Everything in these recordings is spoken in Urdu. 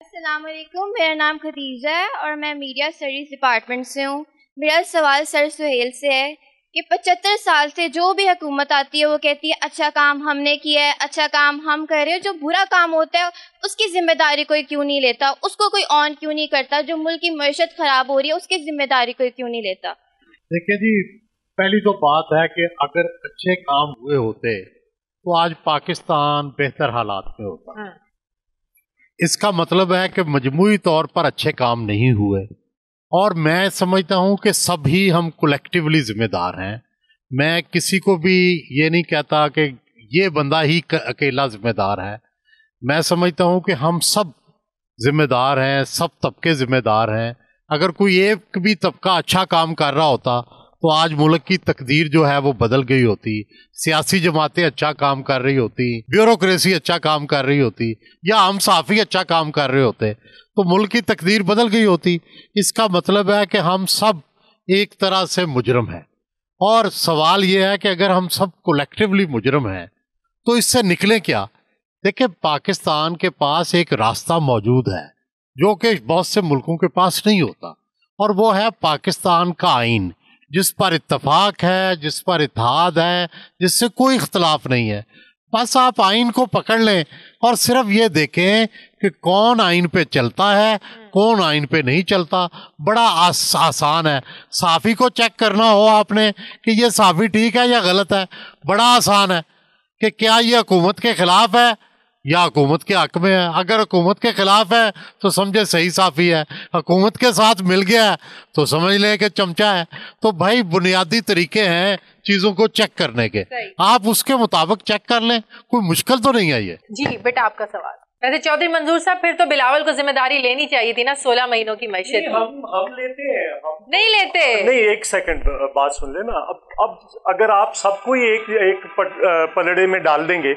السلام علیکم، میرا نام خدیجہ ہے اور میں میڈیا اسٹڈیز ڈپارٹمنٹ سے ہوں۔ میرا سوال سر سہیل سے ہے کہ 75 سال سے جو بھی حکومت آتی ہے وہ کہتی ہے اچھا کام ہم نے کیا ہے، اچھا کام ہم کر رہے ہیں، جو برا کام ہوتا ہے اس کی ذمہ داری کوئی کیوں نہیں لیتا، اس کو کوئی آن کیوں نہیں کرتا، جو ملک کی معیشت خراب ہو رہی ہے اس کی ذمہ داری کوئی کیوں نہیں لیتا؟ دیکھیں جی، پہلی تو بات ہے کہ اگر اچھے کام ہوئے ہوتے تو آج پاکستان بہتر حالات میں ہوتا۔ اس کا مطلب ہے کہ مجموعی طور پر اچھے کام نہیں ہوئے، اور میں سمجھتا ہوں کہ سب ہی ہم کولیکٹیولی ذمہ دار ہیں۔ میں کسی کو بھی یہ نہیں کہتا کہ یہ بندہ ہی اکیلا ذمہ دار ہے۔ میں سمجھتا ہوں کہ ہم سب ذمہ دار ہیں، سب طبقے ذمہ دار ہیں۔ اگر کوئی ایک بھی طبقہ اچھا کام کر رہا ہوتا تو آج ملک کی تقدیر جو ہے وہ بدل گئی ہوتی، سیاسی جماعتیں اچھا کام کر رہی ہوتی، بیوروکریسی اچھا کام کر رہی ہوتی، یا ہم صحافی اچھا کام کر رہے ہوتے تو ملک کی تقدیر بدل گئی ہوتی۔ اس کا مطلب ہے کہ ہم سب ایک طرح سے مجرم ہیں، اور سوال یہ ہے کہ اگر ہم سب کولیکٹیولی مجرم ہیں تو اس سے نکلیں کیا؟ دیکھیں، پاکستان کے پاس ایک راستہ موجود ہے جو کہ بہت سے ملکوں کے پاس نہیں ہوتا، اور وہ ہے پاکستان کا آئین، جس پر اتفاق ہے، جس پر اتحاد ہے، جس سے کوئی اختلاف نہیں ہے۔ بس آپ آئین کو پکڑ لیں اور صرف یہ دیکھیں کہ کون آئین پہ چلتا ہے، کون آئین پہ نہیں چلتا۔ بڑا آسان ہے، صحافی کو چیک کرنا ہو آپ نے کہ یہ صحافی ٹھیک ہے یا غلط ہے، بڑا آسان ہے کہ کیا یہ حکومت کے خلاف ہے یا حکومت کے حق میں ہے۔ اگر حکومت کے خلاف ہے تو سمجھے صحیح صحافی ہے، حکومت کے ساتھ مل گیا ہے تو سمجھ لیں کہ چمچہ ہے۔ تو بھائی بنیادی طریقے ہیں چیزوں کو چیک کرنے کے، آپ اس کے مطابق چیک کر لیں، کوئی مشکل تو نہیں ہے یہ۔ جی بیٹا، آپ کا سوال۔ ویسے چودھری منظور صاحب، پھر تو بلاول کو ذمہ داری لینی چاہیے تھی نا 16 مہینوں کی معیشت۔ ہم لیتے ہیں، نہیں لیتے۔ نہیں، ایک سیکنڈ بات سن لینا۔ اب اگر آپ سب کو ایک پلڑے میں ڈال دیں گے،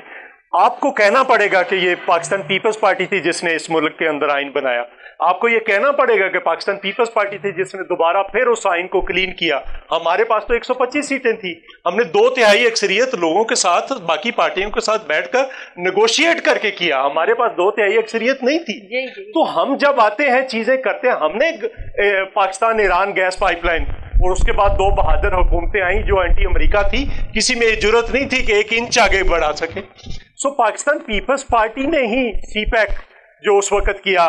آپ کو کہنا پڑے گا کہ یہ پاکستان پیپلز پارٹی تھی جس نے اس ملک کے اندر آئین بنایا، آپ کو یہ کہنا پڑے گا کہ پاکستان پیپلز پارٹی تھی جس نے دوبارہ پھر اس آئین کو کلین کیا۔ ہمارے پاس تو 125 سیٹیں تھیں، ہم نے 2/3 اکثریت لوگوں کے ساتھ، باقی پارٹیوں کے ساتھ بیٹھ کر نیگوشیٹ کر کے کیا، ہمارے پاس 2/3 اکثریت نہیں تھی۔ تو ہم جب آتے ہیں چیزیں کرتے ہیں، ہم نے Pakistan Iran gas pipeline, اور اس کے بعد 2 بہادر حکومتیں آئیں جو اینٹی امریکہ تھی، کسی میں جرت نہیں تھی کہ 1 انچ آگے بڑھا سکے۔ سو پاکستان پیپلز پارٹی نے ہی سی پیک جو اس وقت کیا،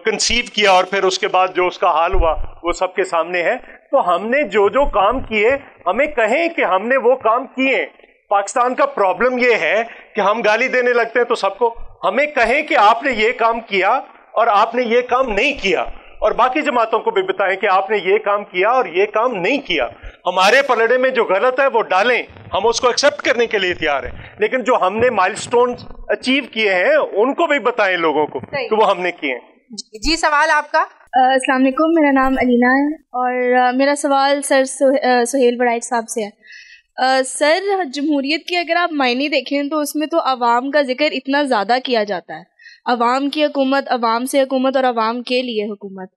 کنسیو کیا، اور پھر اس کے بعد جو اس کا حال ہوا وہ سب کے سامنے ہے۔ تو ہم نے جو کام کیے، ہمیں کہیں کہ ہم نے وہ کام کیے۔ پاکستان کا پرابلم یہ ہے کہ ہم گالی دینے لگتے ہیں تو سب کو، ہمیں کہیں کہ آپ نے یہ کام کیا اور آپ نے یہ کام نہیں کیا، اور باقی جماعتوں کو بھی بتائیں کہ آپ نے یہ کام کیا اور یہ کام نہیں کیا۔ ہمارے پلڑے میں جو غلط ہے وہ ڈالیں، ہم اس کو ایکسپٹ کرنے کے لیے تیار ہیں، لیکن جو ہم نے مائل سٹونز اچیو کیے ہیں ان کو بھی بتائیں لوگوں کو کہ وہ ہم نے کیے ہیں۔ جی سوال آپ کا۔ السلام علیکم، میرا نام علینا ہے اور میرا سوال سر سہیل بڑائچ صاحب سے ہے۔ سر، جمہوریت کے اگر آپ معنی دیکھیں تو اس میں تو عوام کا ذکر اتنا زیادہ کیا جاتا ہے، عوام کی حکومت، عوام سے حکومت اور عوام کے لیے حکومت۔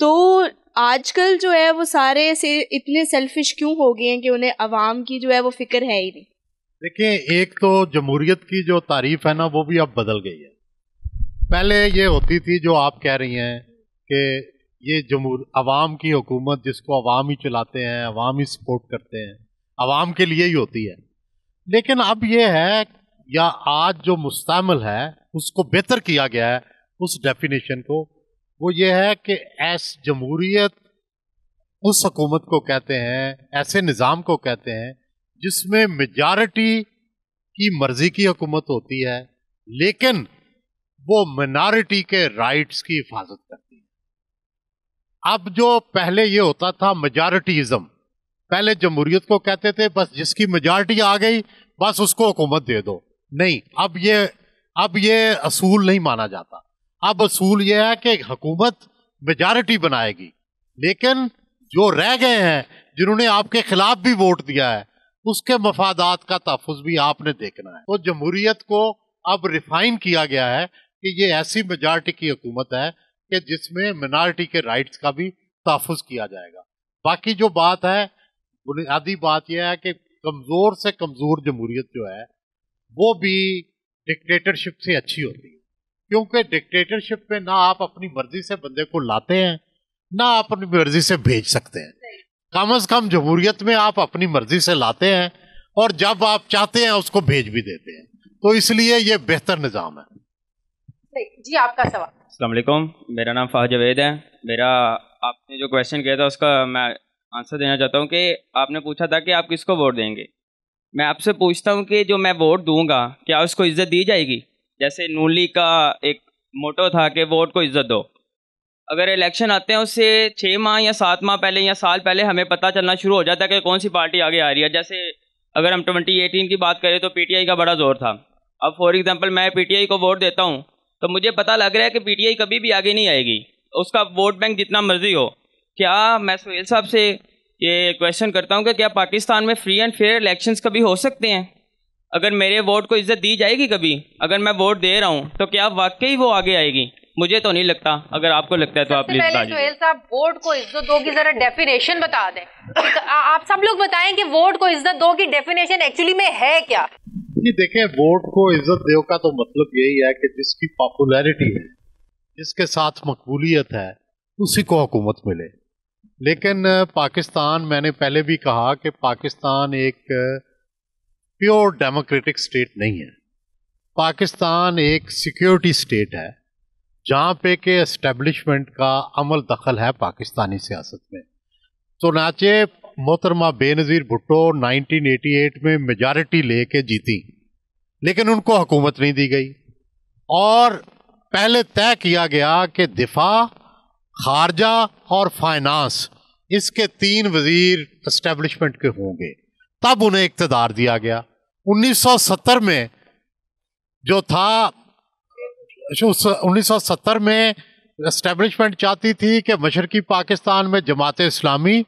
تو آج کل جو ہے وہ سارے سے اتنے سیلفش کیوں ہو گئے ہیں کہ انہیں عوام کی جو ہے وہ فکر ہے ہی نہیں؟ دیکھیں، ایک تو جمہوریت کی جو تعریف ہے نا وہ بھی اب بدل گئی ہے۔ پہلے یہ ہوتی تھی جو آپ کہہ رہی ہیں کہ یہ عوام کی حکومت جس کو عوام ہی چلاتے ہیں، عوام ہی سپورٹ کرتے ہیں، عوام کے لیے ہی ہوتی ہے۔ لیکن اب یہ ہے، یا آج جو مستعمل ہے اس کو بہتر کیا گیا ہے، اس ڈیفینیشن کو، وہ یہ ہے کہ جمہوریت اس حکومت کو کہتے ہیں، ایسے نظام کو کہتے ہیں جس میں میجارٹی کی مرضی کی حکومت ہوتی ہے، لیکن وہ منارٹی کے رائٹس کی حفاظت کرتی ہے۔ اب جو پہلے یہ ہوتا تھا میجارٹیزم، پہلے جمہوریت کو کہتے تھے بس جس کی میجارٹی آ گئی بس اس کو حکومت دے دو، نہیں، اب یہ اصول نہیں مانا جاتا۔ اب اصول یہ ہے کہ حکومت میجارٹی بنائے گی، لیکن جو رہ گئے ہیں، جنہوں نے آپ کے خلاف بھی ووٹ دیا ہے، اس کے مفادات کا تحفظ بھی آپ نے دیکھنا ہے۔ تو جمہوریت کو اب ریفائن کیا گیا ہے کہ یہ ایسی میجارٹی کی حکومت ہے کہ جس میں منارٹی کے رائٹس کا بھی تحفظ کیا جائے گا۔ باقی جو بات ہے، بنیادی بات یہ ہے کہ کمزور سے کمزور جمہوریت جو ہے وہ بھی ڈکٹیٹرشپ سے اچھی ہوتی ہے۔ کیونکہ ڈکٹیٹرشپ میں نہ آپ اپنی مرضی سے بندے کو لاتے ہیں نہ آپ اپنی مرضی سے بھیج سکتے ہیں. کم از کم جمہوریت میں آپ اپنی مرضی سے لاتے ہیں اور جب آپ چاہتے ہیں اس کو بھیج بھی دیتے ہیں. تو اس لیے یہ بہتر نظام ہے. جی آپ کا سوال. السلام علیکم, میرا نام فہد جاوید ہے. میرا آپ نے جو کویشچن کیا تھا اس کا میں آنسر دینا چاہتا ہوں کہ آپ نے پوچھا تھا کہ آپ کس کو ووٹ دیں گے. میں آپ سے پوچھتا ہوں کہ جو میں ووٹ دوں گا کیا اس کو عزت دی جائے گی؟ جیسے نون لیگ کا ایک موٹو تھا کہ ووٹ کو عزت دو. اگر الیکشن آتے ہیں اس سے 6 ماہ یا 7 ماہ پہلے یا سال پہلے ہمیں پتہ چلنا شروع ہو جاتا ہے کہ کون سی پارٹی آگے آ رہی ہے. جیسے اگر ہم 2018 کی بات کریں تو پی ٹی آئی کا بڑا زور تھا. اب فار ایگزامپل میں پی ٹی آئی کو ووٹ دیتا ہوں تو مجھے پتہ لگ رہا ہے کہ پی ٹی آئی کبھی بھی آگے نہیں آئے گی, اس کا ووٹ بینک جتنا مرضی ہو. کیا میں سہیل صاحب سے یہ کویشچن کرتا ہوں کہ کیا پاکستان میں فری اینڈ فیئر الیکشنز کبھی ہو سکتے ہیں؟ اگر میرے ووٹ کو عزت دی جائے گی کبھی, اگر میں ووٹ دے رہا ہوں تو کیا واقعی وہ آگے آئے گی؟ مجھے تو نہیں لگتا. اگر آپ کو لگتا ہے تو آپ پلیز بتائیے. سہیل صاحب ووٹ کو عزت دو کی ذرا ڈیفینیشن بتا دیں. آپ سب لوگ بتائیں کہ ووٹ کو عزت دو کی ڈیفینیشن ایکچولی میں ہے کیا؟ جی دیکھیں, ووٹ کو عزت دو کا تو مطلب یہی ہے کہ جس کی پاپولیرٹی ہے, جس کے ساتھ مقبولیت ہے, اسی کو حکومت ملے. لیکن پاکستان, میں نے پہلے بھی کہا کہ پاکستان ایک پیور ڈیموکریٹک اسٹیٹ نہیں ہے. پاکستان ایک سیکیورٹی اسٹیٹ ہے جہاں پہ کہ اسٹیبلشمنٹ کا عمل دخل ہے پاکستانی سیاست میں. چنانچہ محترمہ بے نظیر بھٹو 1988 میں میجارٹی لے کے جیتی, لیکن ان کو حکومت نہیں دی گئی. اور پہلے طے کیا گیا کہ دفاع, خارجہ اور فائنانس, اس کے 3 وزیر اسٹیبلشمنٹ کے ہوں گے. تب انہیں اقتدار دیا گیا. 1970 میں جو تھا, 1970 میں اسٹیبلشمنٹ چاہتی تھی کہ مشرقی پاکستان میں جماعت اسلامی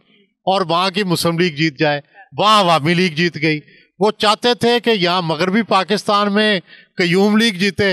اور وہاں کی مسلم لیگ جیت جائے, وہاں عوامی لیگ جیت گئی. وہ چاہتے تھے کہ یہاں مغربی پاکستان میں قیوم لیگ جیتے,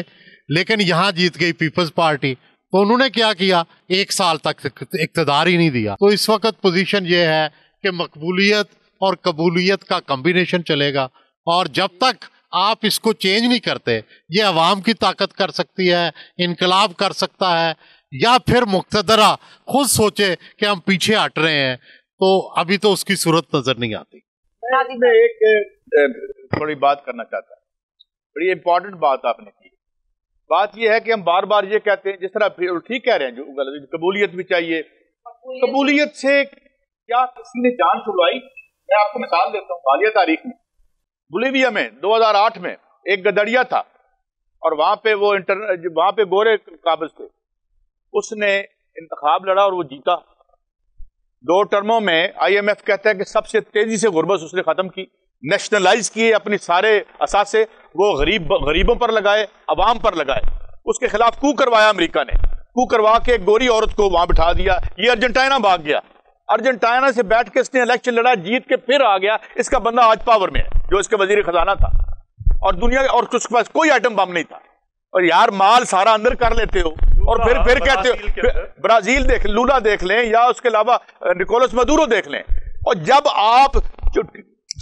لیکن یہاں جیت گئی پیپلز پارٹی. تو انہوں نے کیا کیا, 1 سال تک اقتدار ہی نہیں دیا. تو اس وقت پوزیشن یہ ہے کہ مقبولیت اور قبولیت کا کمبینیشن چلے گا, اور جب تک آپ اس کو چینج نہیں کرتے, یہ عوام کی طاقت کر سکتی ہے, انقلاب کر سکتا ہے, یا پھر مقتدرہ خود سوچے کہ ہم پیچھے ہٹ رہے ہیں, تو ابھی تو اس کی صورت نظر نہیں آتی. میں ایک تھوڑی بات کرنا چاہتا ہوں, بڑی امپورٹنٹ بات آپ نے کی. بات یہ ہے کہ ہم بار بار یہ کہتے ہیں, جس طرح ٹھیک کہہ رہے ہیں, جو قبولیت بھی چاہیے. قبولیت سے کیا کسی نے جان چھڑوائی؟ میں آپ کو مثال دیتا ہوں. حالیہ تاریخ میں بولیویا میں 2008 میں ایک گدڑیا تھا, اور وہاں پہ وہاں پہ گورے قابض تھے. اس نے انتخاب لڑا اور وہ جیتا. 2 ٹرموں میں آئی ایم ایف کہتا ہے کہ سب سے تیزی سے غربت اس نے ختم کی, نیشنلائز کیے اپنی سارے اثاثے, وہ غریبوں پر لگائے, عوام پر لگائے. اس کے خلاف کو کروایا امریکہ نے, کو کروا کے ایک گوری عورت کو وہاں بٹھا دیا. یہ ارجنٹائنا بھاگ گیا, ارجنٹائنا سے بیٹھ کے اس نے الیکشن لڑا, جیت کے پھر آ گیا. اس کا بندہ آج پاور میں ہے, جو اس کے وزیر خزانہ تھا, اور دنیا اور اس کے پاس کوئی آئٹم بم نہیں تھا. اور یار مال سارا اندر کر لیتے ہو, اور پھر کہتے ہو. برازیل دیکھ, لولا دیکھ لیں, یا اس کے علاوہ نکولس مدورو دیکھ لیں. اور جب آپ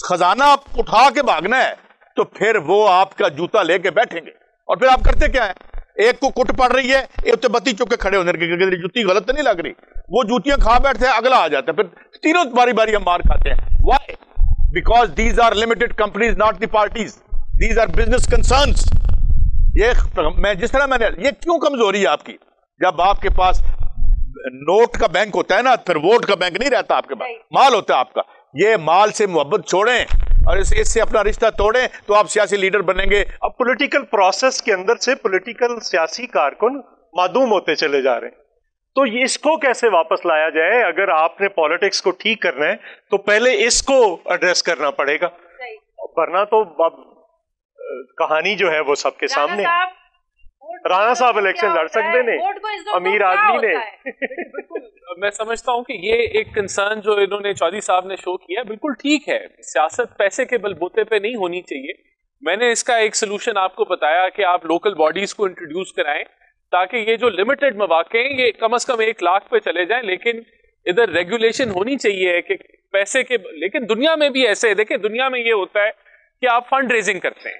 خزانہ اٹھا کے بھاگنا ہے تو پھر وہ آپ کا جوتا لے کے بیٹھیں گے. اور پھر آپ کرتے کیا ہیں, ایک کو کٹ پڑ رہی ہے, ایک تو بتی چک کے کھڑے ہونے کی, جوتی غلط تو نہیں لگ رہی, وہ جوتیاں کھا بیٹھتے ہیں, اگلا آ جاتا ہے, پھر تینوں باری باری ہم مار کھاتے ہیں. Why? Because these are limited companies, not the parties. These are business concerns. میں جس طرح میں نے, یہ کیوں کمزوری ہے آپ کی؟ جب آپ کے پاس نوٹ کا بینک ہوتا ہے نا, پھر ووٹ کا بینک نہیں رہتا آپ کے پاس, مال ہوتا ہے آپ کا. یہ مال سے محبت چھوڑیں اور اس سے اپنا رشتہ توڑیں تو آپ سیاسی لیڈر بنیں گے. اب پولیٹیکل پروسیس کے اندر سے پولیٹیکل سیاسی کارکن معدوم ہوتے چلے جا رہے ہیں. تو اس کو کیسے واپس لایا جائے؟ اگر آپ نے پالیٹکس کو ٹھیک کرنا ہے تو پہلے اس کو ایڈریس کرنا پڑے گا, ورنہ تو کہانی جو ہے وہ سب کے سامنے. رانا صاحب الیکشن لڑ سکتے نے, امیر آدمی نے. میں سمجھتا ہوں کہ یہ ایک کنسرن جو انہوں نے چودھری صاحب نے شو کیا بالکل ٹھیک ہے. سیاست پیسے کے بل بوتے پہ نہیں ہونی چاہیے. میں نے اس کا ایک سلوشن آپ کو بتایا کہ آپ لوکل باڈیز کو انٹروڈیوس کرائیں تاکہ یہ جو لمیٹڈ مواقع ہیں یہ کم از کم 1 لاکھ پہ چلے جائیں. لیکن ادھر ریگولیشن ہونی چاہیے کہ پیسے کے, لیکن دنیا میں بھی ایسے ہے. دیکھیں دنیا میں یہ ہوتا ہے کہ آپ فنڈ ریزنگ کرتے ہیں,